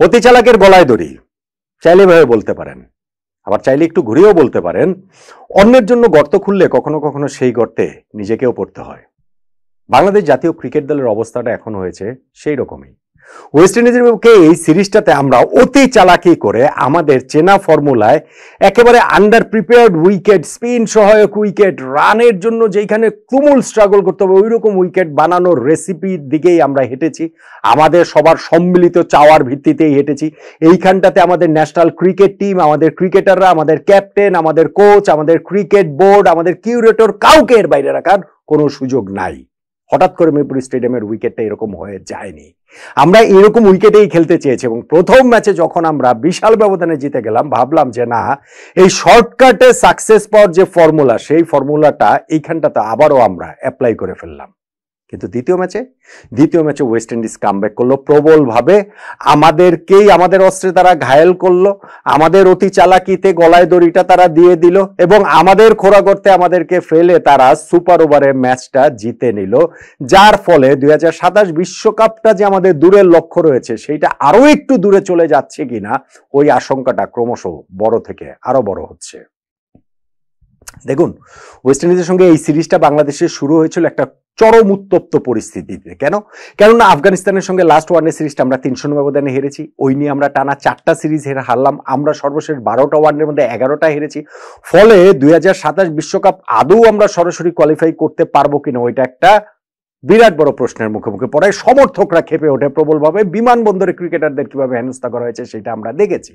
অতি চালাকের গলায় দড়ি, চাইলে ভাবে বলতে পারেন, আবার চাইলে একটু ঘুরেও বলতে পারেন। অন্যের জন্য গর্ত খুললে কখনো কখনো সেই গর্তে নিজেকেও পড়তে হয়। বাংলাদেশ জাতীয় ক্রিকেট দলের অবস্থাটা এখন হয়েছে সেই রকমই। ওয়েস্ট ইন্ডিজের বিপক্ষে এই সিরিজটাতে আমরা অতি চালাকি করে আমাদের চেনা ফর্মুলায় একেবারে আন্ডার প্রিপেয়ার্ড উইকেট, স্পিন সহায়ক উইকেট, রানের জন্য যেখানে তুমুল স্ট্রাগল করতে হবে ওই রকম উইকেট বানানোর রেসিপির দিকেই আমরা হেঁটেছি। আমাদের সবার সম্মিলিত চাওয়ার ভিত্তিতেই হেঁটেছি। এইখানটাতে আমাদের ন্যাশনাল ক্রিকেট টিম, আমাদের ক্রিকেটাররা, আমাদের ক্যাপ্টেন, আমাদের কোচ, আমাদের ক্রিকেট বোর্ড, আমাদের কিউরেটর, কাউকে এর বাইরে রাখার কোনো সুযোগ নাই। হঠাৎ করে মিরপুর স্টেডিয়ামের উইকেটটা এরকম হয়ে যায়নি। আমরা এরকম উইকেটেই খেলতে চেয়েছি এবং প্রথম ম্যাচে যখন আমরা বিশাল ব্যবধানে জিতে গেলাম ভাবলাম যে না, এই শর্টকাটে সাকসেস পাওয়ার যে ফর্মুলা সেই ফর্মুলাটা এইখানটাতে আবারও আমরা অ্যাপ্লাই করে ফেললাম। কিন্তু দ্বিতীয় ম্যাচে ওয়েস্ট ইন্ডিজ কামব্যাক করলো প্রবলভাবে, আমাদেরকেই আমাদের অস্ত্রে তারা ঘায়েল করলো, আমাদের অতি চালাকিতে গলায় দড়িটা তারা দিয়ে দিল এবং আমাদের খোরা করতে আমাদেরকে ফেলে তারা সুপার ওভারে ম্যাচটা জিতে নিল। যার ফলে 2027 বিশ্বকাপটা যে আমাদের দূরের লক্ষ্য রয়েছে সেইটা আরো একটু দূরে চলে যাচ্ছে কিনা ওই আশঙ্কাটা ক্রমশ বড় থেকে আরো বড় হচ্ছে। দেখুন, ওয়েস্ট ইন্ডিজের সঙ্গে এই সিরিজটা বাংলাদেশের শুরু হয়েছিল একটা চরম উত্তপ্ত পরিস্থিতিতে। কেননা আফগানিস্তানের সঙ্গে লাস্ট ওয়ানডে সিরিজটা আমরা 300 ব্যবধানে হেরেছি। ওই নিয়ে আমরা টানা 4টা সিরিজ হারলাম। আমরা সর্বশেষ 12টা ওয়ানডের মধ্যে 11টা হেরেছি। ফলে 2027 বিশ্বকাপ আদৌ আমরা সরাসরি কোয়ালিফাই করতে পারবো কিনা ওইটা একটা বিরাট বড় প্রশ্নের মুখে পড়ায়। সমর্থকরা খেপে ওঠে প্রবলভাবে। বিমানবন্দরে ক্রিকেটারদের কিভাবে হেনস্থা করা হয়েছে সেটা আমরা দেখেছি।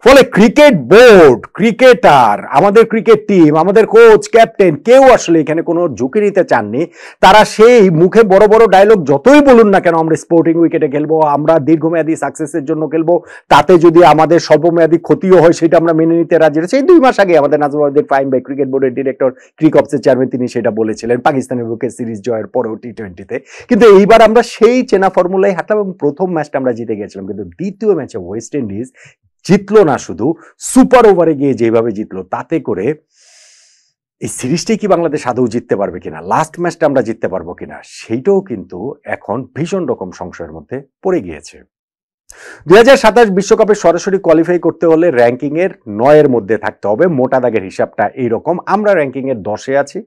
ফলে ক্রিকেট বোর্ড, ক্রিকেটার, আমাদের ক্রিকেট টিম, আমাদের কোচ, ক্যাপ্টেন কেউ আসলে এখানে কোনো ঝুঁকি নিতে চাননি। তারা সেই মুখে বড় বড় ডায়লগ যতই বলুন না কেন, আমরা স্পোর্টিং উইকেটে খেলবো, আমরা দীর্ঘমেয়াদী সাকসেসের জন্য খেলবো, তাতে যদি আমাদের স্বল্পমেয়াদী ক্ষতিও হয় সেটা আমরা মেনে নিতে রাজি আছি। এই 2 মাস আগে আমাদের নাজমুল ফাহিম ভাই, ক্রিকেট বোর্ডের ডিরেক্টর, ক্রিকঅপসের চেয়ারম্যান, তিনি সেটা বলেছিলেন পাকিস্তানের বিপক্ষে সিরিজ জয়ের পরেও টি-20-তে। কিন্তু এইবার আমরা সেই চেনা ফর্মুলায় হাঁটলাম এবং প্রথম ম্যাচটা আমরা জিতে গেছিলাম। কিন্তু দ্বিতীয় ম্যাচে ওয়েস্ট ইন্ডিজ জিতলো না, শুধু সুপার ওভারে গিয়ে যেভাবে জিতলো তাতে করে এই সিরিজটাই কি বাংলাদেশ আদৌ জিততে পারবে কিনা, লাস্ট ম্যাচটা আমরা জিততে পারবো কিনা সেইটাও কিন্তু এখন ভীষণ রকম সংশয়ের মধ্যে পড়ে গিয়েছে। 2027 বিশ্বকাপে সরাসরি কোয়ালিফাই করতে হলে র্যাঙ্কিং এর 9 এর মধ্যে থাকতে হবে। মোটা দাগের হিসাবটা এইরকম, আমরা র্যাঙ্কিং এর 10-এ আছি,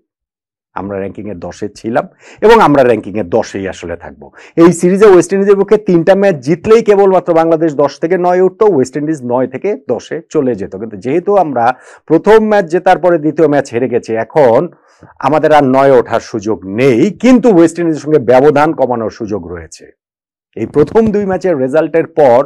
আমরা র্যাঙ্কিং এর 10-এ ছিলাম এবং আমরা র্যাঙ্কিং এর 10-এই আসলে থাকবো। এই সিরিজে ওয়েস্ট ইন্ডিজের পক্ষে 3টা ম্যাচ জিতলেই কেবলমাত্র বাংলাদেশ 10 থেকে 9 উঠতো, ওয়েস্ট ইন্ডিজ 9 থেকে 10-এ চলে যেত। কিন্তু যেহেতু আমরা প্রথম ম্যাচ জেতার পরে দ্বিতীয় ম্যাচ হেরে গেছি, এখন আমাদের আর 9-এ ওঠার সুযোগ নেই, কিন্তু ওয়েস্ট ইন্ডিজের সঙ্গে ব্যবধান কমানোর সুযোগ রয়েছে। এই প্রথম 2 ম্যাচের রেজাল্টের পর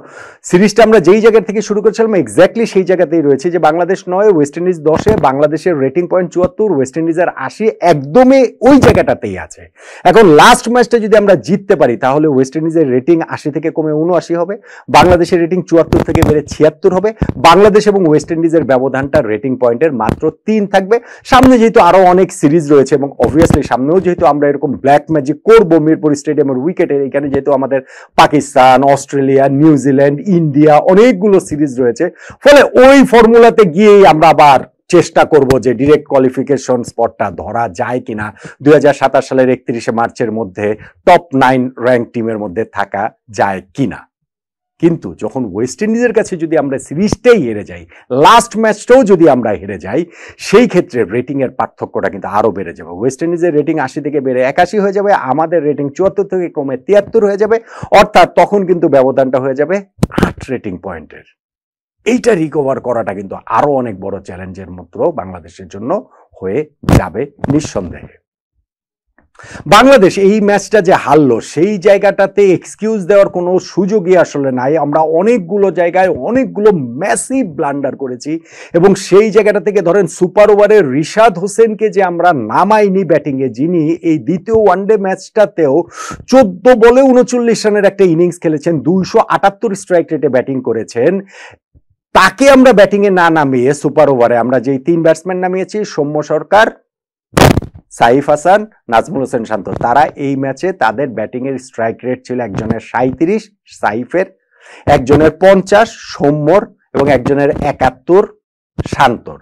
সিরিজটা আমরা যেই জায়গা থেকে শুরু করেছিলাম এক্স্যাক্টলি সেই জায়গাতেই রয়েছে, যে বাংলাদেশ 9, ওয়েস্ট ইন্ডিজ 10-এ, বাংলাদেশের রেটিং পয়েন্ট 74, ওয়েস্ট ইন্ডিজের 80, একদমই ওই জায়গাটাতেই আছে। এখন লাস্ট ম্যাচটা যদি আমরা জিততে পারি তাহলে ওয়েস্ট ইন্ডিজের রেটিং 80 থেকে কমে 79 হবে, বাংলাদেশের রেটিং 74 থেকে বেড়ে 76 হবে। বাংলাদেশ এবং ওয়েস্ট ইন্ডিজের ব্যবধানটা রেটিং পয়েন্টের মাত্র 3 থাকবে। সামনে যেহেতু আরো অনেক সিরিজ রয়েছে এবং অবভিয়াসলি সামনেও যেহেতু আমরা এরকম ব্ল্যাক ম্যাজিক করবো মিরপুর স্টেডিয়ামের উইকেটের, এখানে যেহেতু আমাদের পাকিস্তান, অস্ট্রেলিয়া, নিউজিল্যান্ড, ইন্ডিয়া অনেকগুলো সিরিজ রয়েছে, ফলে ওই ফর্মুলাতে গিয়েই আমরা আবার চেষ্টা করব যে ডিরেক্ট কোয়ালিফিকেশন স্পটটা ধরা যায় কিনা, 2027 সালের 31 মার্চের মধ্যে টপ 9 র্যাঙ্ক টিমের মধ্যে থাকা যায় কিনা। কিন্তু যখন ওয়েস্ট ইন্ডিজের কাছে যদি আমরা সিরিজটাই হেরে যাই, লাস্ট ম্যাচটাও যদি আমরা হেরে যাই, সেই ক্ষেত্রে রেটিং এর পার্থক্যটা কিন্তু আরো বেড়ে যাবে। ওয়েস্ট ইন্ডিজের রেটিং 80 থেকে বেড়ে 81 হয়ে যাবে, আমাদের রেটিং 74 থেকে কমে 73 হয়ে যাবে, অর্থাৎ তখন কিন্তু ব্যবধানটা হয়ে যাবে 8 রেটিং পয়েন্টের। এইটা রিকভার করাটা কিন্তু আরো অনেক বড় চ্যালেঞ্জের মতো বাংলাদেশের জন্য হয়ে যাবে নিঃসন্দেহে। বাংলাদেশ এই ম্যাচটা যে হারলো সেই জায়গাটাতে এক্সকিউজ দেওয়ার কোনো সুযোগই আসলে নাই। আমরা অনেকগুলো জায়গায় অনেকগুলো ম্যাসিভ ব্লান্ডার করেছি এবং সেই জায়গাটা থেকে ধরেন সুপার ওভারে রিশাদ হোসেনকে যে আমরা নামাইনি ব্যাটিংয়ে, যিনি এই দ্বিতীয় ওয়ানডে ম্যাচটাতেও 14 বলে 39 রানের একটা ইনিংস খেলেছেন, 278 স্ট্রাইক রেটে ব্যাটিং করেছেন, তাকে আমরা ব্যাটিংয়ে না নামিয়ে সুপার ওভারে আমরা যেই 3 ব্যাটসম্যান নামিয়েছি, সৌম্য সরকার, সাইফ হাসান, নাজমুল হোসেন শান্ত, তারা এই ম্যাচে তাদের ব্যাটিং এর স্ট্রাইক রেট ছিল একজনের 37 সাইফের, একজনের 50 সৌম্যর এবং একজনের 71 শান্তর।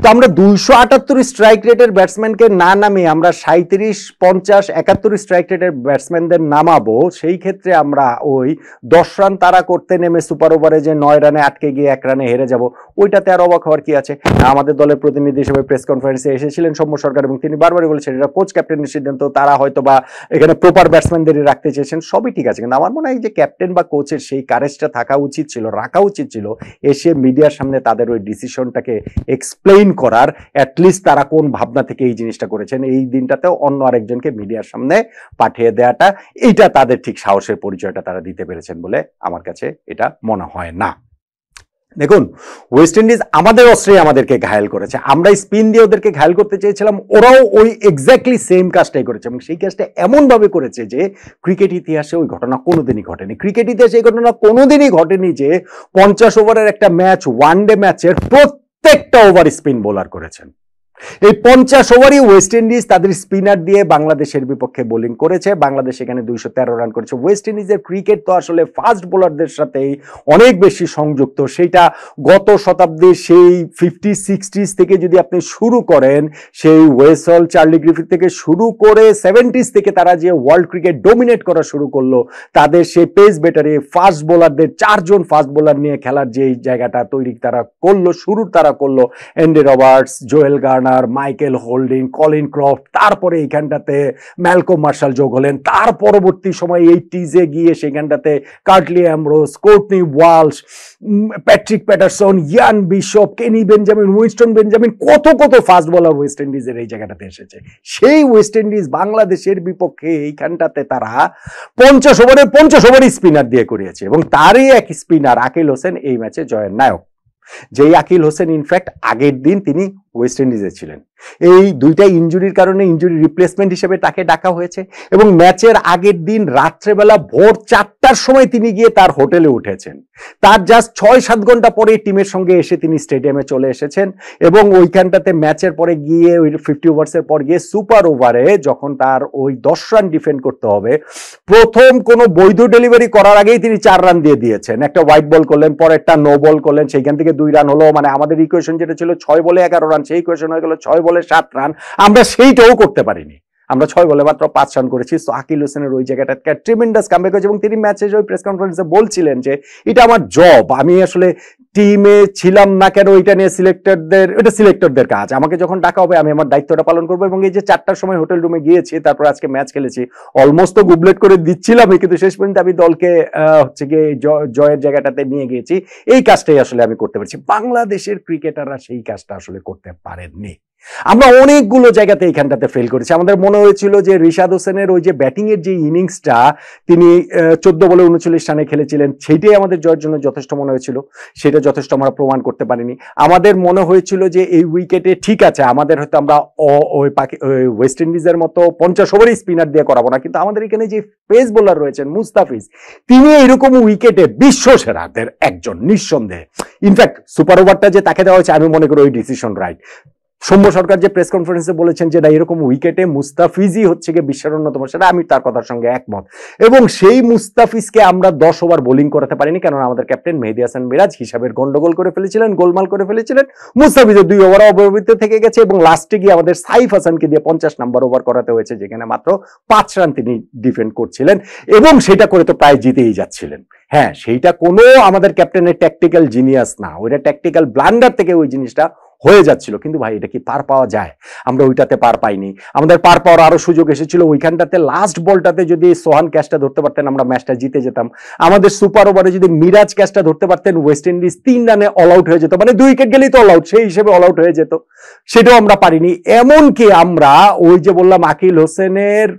তো আমরা 278 স্ট্রাইক রেটের ব্যাটসম্যানকে না নামিয়ে আমরা 37, 50, 71 স্ট্রাইক রেটের ব্যাটসম্যানদের নামাবো, সেই ক্ষেত্রে আমরা ওই 10 রান তারা করতে নেমে সুপার ওভারে যে 9 রানে আটকে গিয়ে 1 রানে হেরে যাব, ওইটাতে আর অবাক হওয়ার কি আছে? আমাদের দলের প্রতিনিধি হিসেবে প্রেস কনফারেন্সে এসেছিলেন সৌম্য সরকার এবং তিনি বারবারই বলেছেন এটা কোচ ক্যাপ্টেনের সিদ্ধান্ত, তারা হয়তো বা এখানে প্রপার ব্যাটসম্যানদেরই রাখতে চেয়েছেন, সবই ঠিক আছে। কিন্তু আমার মনে হয় যে ক্যাপ্টেন বা কোচের সেই কারেজটা থাকা উচিত ছিল, রাখা উচিত ছিল, এসে মিডিয়ার সামনে তাদের ওই ডিসিশনটাকে এক্সপ্লেইন করার, অ্যাটলিস্ট তারা কোন ভাবনা থেকে এই জিনিসটা করেছেন, এই দিনটাতেও অন্য আরেকজনকে মিডিয়ার সামনে পাঠিয়ে দেওয়াটা, এইটা তাদের ঠিক সাহসের পরিচয়টা তারা দিতে পেরেছেন বলে আমার কাছে এটা মনে হয় না। দেখুন, ওয়েস্ট ইন্ডিজ আমাদের অস্ত্রে আমাদেরকে ঘায়েল করেছে, আমরা স্পিন দিয়ে ওদেরকে ঘায়েল করতে চেয়েছিলাম, ওরাও ওই এক্স্যাক্টলি সেম কাজটাই করেছে এবং সেই কাজটা এমনভাবে করেছে যে ক্রিকেট ইতিহাসে ওই ঘটনা কোনোদিনই ঘটেনি। ক্রিকেট ইতিহাসে এই ঘটনা কোনোদিনই ঘটেনি যে 50 ওভারের একটা ম্যাচ, ওয়ানডে ম্যাচের প্রত্যেকটা ওভার স্পিন বোলার করেছেন। এই 50 ওভারই ওয়েস্ট ইন্ডিজ তাদের স্পিনার দিয়ে বাংলাদেশের বিপক্ষে বোলিং করেছে, বাংলাদেশ এখানে 213 রান করেছে। ওয়েস্ট ইন্ডিজের ক্রিকেট তো আসলে ফাস্ট বোলারদের সাথেই অনেক বেশি সংযুক্ত, সেইটা গত শতাব্দীর সেই 50s 60s থেকে যদি আপনি শুরু করেন, সেই ওয়েসল, চার্লি গ্রিফিথ থেকে শুরু করে 70s থেকে তারা যে ওয়ার্ল্ড ক্রিকেট ডোমিনেট করা শুরু করলো, তাদের সেই পেস ব্যাটারে ফাস্ট বোলারদের 4 জন ফাস্ট বোলার নিয়ে খেলার যে জায়গাটা তৈরি তারা করলো, শুরু তারা করলো, Andy Roberts, Joel Garner, Michael holding, Colin Croft, তারপরে এইখানটাতে ম্যালকম মার্শাল যোগ হলেন, তার পরবর্তী সময় 80s গিয়ে সেখানটাতে Curtly Ambrose, Courtney Walsh, Patrick Patterson, Ian Bishop, Kenny Benjamin, Winston Benjamin, কত কত ফাস্ট বোলার ওয়েস্ট ইন্ডিজের এই জায়গাটাতে এসেছে। সেই ওয়েস্ট ইন্ডিজ বাংলাদেশের বিপক্ষে এইখানটাতে তারা 50 ওভারে স্পিনার দিয়ে করিয়েছে এবং তারই এক স্পিনার আকিল হোসেন এই ম্যাচে জয়ের নায়ক। যেই আকিল হোসেন ইনফ্যাক্ট আগের দিন তিনি ওয়েস্ট ইন্ডিজে ছিলেন, এই দুইটা ইনজুরির কারণে ইনজুরি রিপ্লেসমেন্ট হিসেবে তাকে ডাকা হয়েছে এবং ম্যাচের আগের দিন রাত্রেবেলা ভোর 4টার সময় তিনি গিয়ে তার হোটেলে উঠেছেন, তার জাস্ট 6-7 ঘন্টা পরে টিমের সঙ্গে এসে তিনি স্টেডিয়ামে চলে এসেছেন এবং ওইখানটাতে ম্যাচের পরে গিয়ে ওই 50 ওভার্সের পর গিয়ে সুপার ওভারে যখন তার ওই 10 রান ডিফেন্ড করতে হবে, প্রথম কোনো বৈধ ডেলিভারি করার আগেই তিনি 4 রান দিয়ে দিয়েছেন, একটা হোয়াইট বল করলেন, পরেরটা নো বল করলেন, সেইখান থেকে 2 রান হলো, মানে আমাদের ইকুয়েশন যেটা ছিল 6 বলে 11 রান, সেই ইকুয়েশন হয়ে গেল 6 বলে 7 রান, আমরা সেইটাও করতে পারিনি, আমরা 6 বলে মাত্র 5 রান করেছি। সো আকিল হোসেনের ওই জায়গাটা ট্রিমেন্ডাস কামব্যাক হয়েছে এবং তিনি ম্যাচে ওই প্রেস কনফারেন্সে বলছিলেন যে এটা আমার জব, আমি আসলে টিমে ছিলাম না কেন এটা নিয়ে সিলেক্টরদের কাজ, আমাকে যখন ডাকা হবে আমি আমার দায়িত্বটা পালন করবো এবং এই যে 4টার সময় হোটেল রুমে গিয়েছি, তারপর আজকে ম্যাচ খেলেছি, অলমোস্ট তো গুবলেট করে দিচ্ছিলামই, কিন্তু শেষ পর্যন্ত আমি দলকে হচ্ছে গিয়ে জয়ের জায়গাটাতে নিয়ে গিয়েছি, এই কাজটাই আসলে আমি করতে পারছি। বাংলাদেশের ক্রিকেটাররা সেই কাজটা আসলে করতে পারেননি। আমরা অনেকগুলো জায়গাতে এইখানটাতে ফেল করেছি। আমাদের মনে হয়েছিল যে রিশাদ হোসেনের ওই যে ব্যাটিং এর যে ইনিংসটা তিনি 14 বলে 39 রানে খেলেছিলেন, সেইটাই আমাদের জয়ের জন্য যথেষ্ট মনে হয়েছিল, সেটা যথেষ্ট আমরা প্রমাণ করতে পারিনি। আমাদের মনে হয়েছিল যে এই উইকেটে ঠিক আছে, আমাদের হয়তো আমরা ওই ওয়েস্ট ইন্ডিজের মতো 50 ওভারই স্পিনার দিয়ে করাবো না, কিন্তু আমাদের এখানে যে পেস বোলার রয়েছেন মুস্তাফিজ, তিনি এইরকম উইকেটে বিশ্ব সেরাদের একজন নিঃসন্দেহে। ইনফ্যাক্ট সুপার ওভারটা যে তাকে দেওয়া হয়েছে আমি মনে করি ওই ডিসিশন রাইট। সৌম্য সরকার যে প্রেস কনফারেন্সে বলেছেন যে না এরকম উইকেটে মুস্তাফিজই হচ্ছে গিয়ে বিশ্বের অন্যতম সেটা, আমি তার কথার সঙ্গে একমত এবং সেই মুস্তাফিজকে আমরা 10 ওভার বোলিং করাতে পারিনি, কারণ আমাদের ক্যাপ্টেন মেহেদী হাসান মিরাজ হিসাবের গন্ডগোল করে ফেলেছিলেন, গোলমাল করে ফেলেছিলেন। মুস্তাফিজের 2 ওভার অব্যবহৃত থেকে গেছে এবং লাস্টে গিয়ে আমাদের সাইফ হাসানকে দিয়ে 50 নাম্বার ওভার করাতে হয়েছে, যেখানে মাত্র 5 রান তিনি ডিফেন্ড করছিলেন এবং সেটা করে তো প্রায় জিতেই যাচ্ছিলেন। হ্যাঁ, সেইটা কোনো আমাদের ক্যাপ্টেনের ট্যাকটিক্যাল জিনিয়াস না, ওইটা ট্যাকটিক্যাল ব্লান্ডার থেকে ওই জিনিসটা হয়ে যাচ্ছিল, কিন্তু ভাই এটা কি পার পাওয়া যায়? আমরা ওইটাতে পার পাইনি। আমাদের পার পাওয়ার আরো সুযোগ এসেছিল, ওইখানটাতে লাস্ট বলটাতে যদি সোহান ক্যাচটা ধরতে পারতেন আমরা ম্যাচটা জিতে যেতাম। আমাদের সুপার ওভারে যদি মিরাজ ক্যাচটা ধরতে পারতেন ওয়েস্ট ইন্ডিজ 3 রানে অল আউট হয়ে যেত, মানে 2 উইকেট গেলেই তো অল আউট, সেই হিসেবে অল আউট হয়ে যেত, সেটাও আমরা পারিনি। এমনকি আমরা ওই যে বললাম আকিল হোসেনের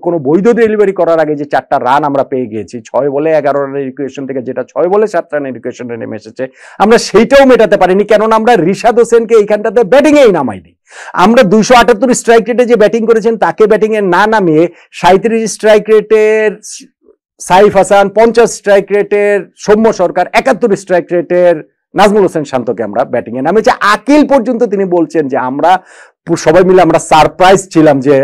কোনো বৈধ ডেলিভারি করার আগে যে 4টা রান আমরা পেয়ে গিয়েছি 6 বলে 11 রানের ইকুয়েশন থেকে, যেটা 6 বলে 7 রানের ইকুয়েশনে নেমে এসেছে, আমরা সেইটাও মেটাতে পারিনি, কেননা আমরা রিশাদ হোসেন এইখানটাতে ব্যাটিং এই নামাইনি। আমরা 278 স্ট্রাইক রেটে যে ব্যাটিং করেছেন তাকে ব্যাটিং এ না নামিয়ে 37 স্ট্রাইক রেটের সাইফ হাসান, 50 স্ট্রাইক রেটের সৌম্য সরকার, 71 স্ট্রাইক রেটের নাজমুল হোসেন শান্তকে আমরা ব্যাটিং এ নামিয়েছি। আকিল পর্যন্ত তিনি বলছেন যে আমরা সবাই মিলে আমরা সারপ্রাইজ ছিলাম যে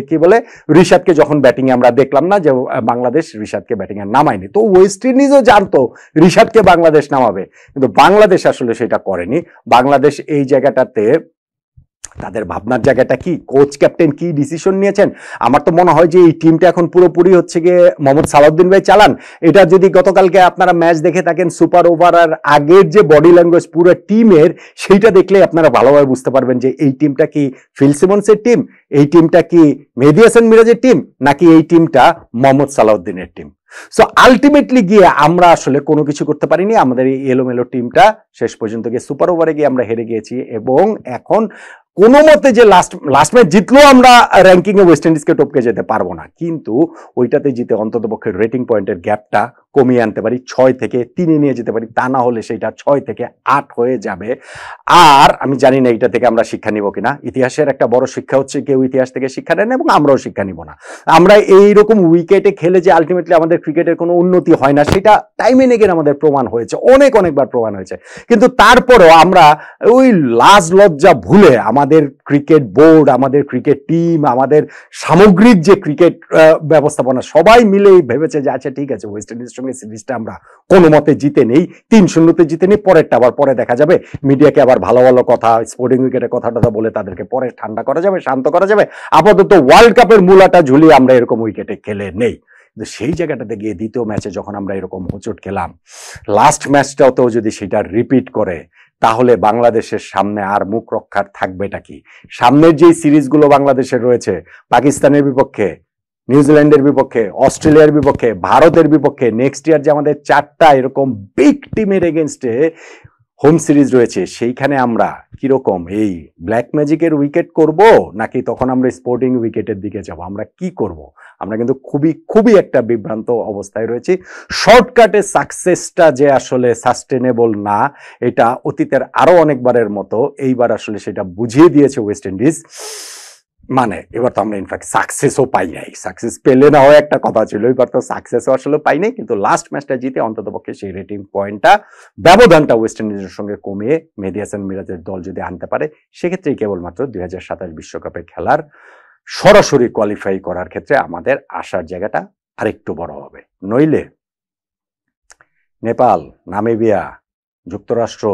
কি বলে রিশাদকে যখন ব্যাটিং এ আমরা দেখলাম না যে বাংলাদেশ রিশাদকে ব্যাটিং এ নামায়নি, তো ওয়েস্ট ইন্ডিজও জানতো রিশাদকে বাংলাদেশ নামাবে, কিন্তু বাংলাদেশ আসলে সেটা করেনি। বাংলাদেশ এই জায়গাটাতে তাদের ভাবনার জায়গাটা কি, কোচ ক্যাপ্টেন কি ডিসিশন নিয়েছেন, আমার তো মনে হয় যে এই টিমটা এখন পুরোপুরি হচ্ছে গিয়ে মোহাম্মদ সালাউদ্দিন ভাই চালান। এটা যদি গতকালকে আপনারা ম্যাচ দেখে থাকেন, সুপার ওভার আর আগের যে বডি ল্যাঙ্গুয়েজ পুরো টিমের, সেইটা দেখলে আপনারা ভালোভাবে বুঝতে পারবেন যে এই টিমটা কি ফিল সিমন্সের টিম, এই টিমটা কি মেহেদী হাসান মিরাজের টিম, নাকি এই টিমটা মোহাম্মদ সালাউদ্দিনের টিম। সো আলটিমেটলি গিয়ে আমরা আসলে কোনো কিছু করতে পারিনি। আমাদের এই এলোমেলো টিমটা শেষ পর্যন্ত গিয়ে সুপার ওভারে গিয়ে আমরা হেরে গিয়েছি, এবং এখন কোনো মতে যে লাস্ট ম্যাচ জিতলেও আমরা র্যাঙ্কিং এ ওয়েস্ট ইন্ডিজকে টপকে যেতে পারবো না, কিন্তু ওইটাতে জিতে অন্তত পক্ষে রেটিং পয়েন্টের গ্যাপটা কমিয়ে আনতে পারি, 6 থেকে 3 নিয়ে যেতে পারি, তা না হলে সেইটা 6 থেকে 8 হয়ে যাবে। আর আমি জানি না এইটা থেকে আমরা শিক্ষা নিব কিনা। ইতিহাসের একটা বড় শিক্ষা হচ্ছে কেউ ইতিহাস থেকে শিক্ষা নেন, এবং আমরাও শিক্ষা নিব না। আমরা এইরকম উইকেটে খেলে যে আলটিমেটলি আমাদের ক্রিকেটের কোনো উন্নতি হয় না, সেটা টাইমে নেগের আমাদের প্রমাণ হয়েছে, অনেকবার প্রমাণ হয়েছে। কিন্তু তারপরেও আমরা ওই লাজ লজ্জা ভুলে আমাদের ক্রিকেট বোর্ড, আমাদের ক্রিকেট টিম, আমাদের সামগ্রিক যে ক্রিকেট ব্যবস্থাপনা সবাই মিলেই ভেবেছে যে আচ্ছা ঠিক আছে, ওয়েস্ট ইন্ডিজের সঙ্গে সিরিজটা আমরা কোনো মতে জিতে নেই, 3-0 জিতে নেই, পরেরটা আবার পরে দেখা যাবে, মিডিয়াকে আবার ভালো ভালো কথা, স্পোর্টিং উইকেটের কথা বলে তাদেরকে পরে ঠান্ডা করা যাবে, শান্ত করা যাবে, আপাতত ওয়ার্ল্ড কাপের মূলাটা ঝুলিয়ে আমরা এরকম উইকেটে খেলে নেই। কিন্তু সেই জায়গাটাতে গিয়ে দ্বিতীয় ম্যাচে যখন আমরা এরকম হোঁচট খেলাম, লাস্ট ম্যাচটাতেও যদি সেটা রিপিট করে, তাহলে বাংলাদেশের সামনে আর মুখ রক্ষার থাকবেটা কি? সামনের যে সিরিজগুলো বাংলাদেশের রয়েছে, পাকিস্তানের বিপক্ষে, নিউজিল্যান্ডের বিপক্ষে, অস্ট্রেলিয়ার বিপক্ষে, ভারতের বিপক্ষে, নেক্সট ইয়ার যে আমাদের 4টা এরকম বিগ টিমের এগেনস্টে হোম সিরিজ রয়েছে, সেইখানে আমরা কিরকম এই ব্ল্যাক ম্যাজিকের উইকেট করব, নাকি তখন আমরা স্পোর্টিং উইকেটের দিকে যাব, আমরা কি করব? আমরা কিন্তু খুবই একটা বিভ্রান্ত অবস্থায় রয়েছি। শর্টকাটে সাকসেসটা যে আসলে সাস্টেনেবল না, এটা অতীতের আরো অনেকবারের মতো এইবার আসলে সেটা বুঝিয়ে দিয়েছে ওয়েস্ট ইন্ডিজ। মানে এবার তো আমরা ইনফ্যাক্ট সাকসেসও পাই নাই, সাকসেস পেলে না হয় একটা কথা ছিল, এবার তো সাকসেসও আসলে পাই নাই, কিন্তু লাস্ট ম্যাচটা জিতে অন্তত পক্ষে সেই রেটিং পয়েন্টটা, ব্যবধানটা ওয়েস্ট ইন্ডিজের সঙ্গে কমিয়ে মেহেদী হাসান মিরাজের দল যদি আনতে পারে, সেক্ষেত্রেই কেবলমাত্র 2027 বিশ্বকাপে খেলার সরাসরি কোয়ালিফাই করার ক্ষেত্রে আমাদের আসার জায়গাটা আরেকটু বড় হবে। নইলে নেপাল, নামিবিয়া, যুক্তরাষ্ট্র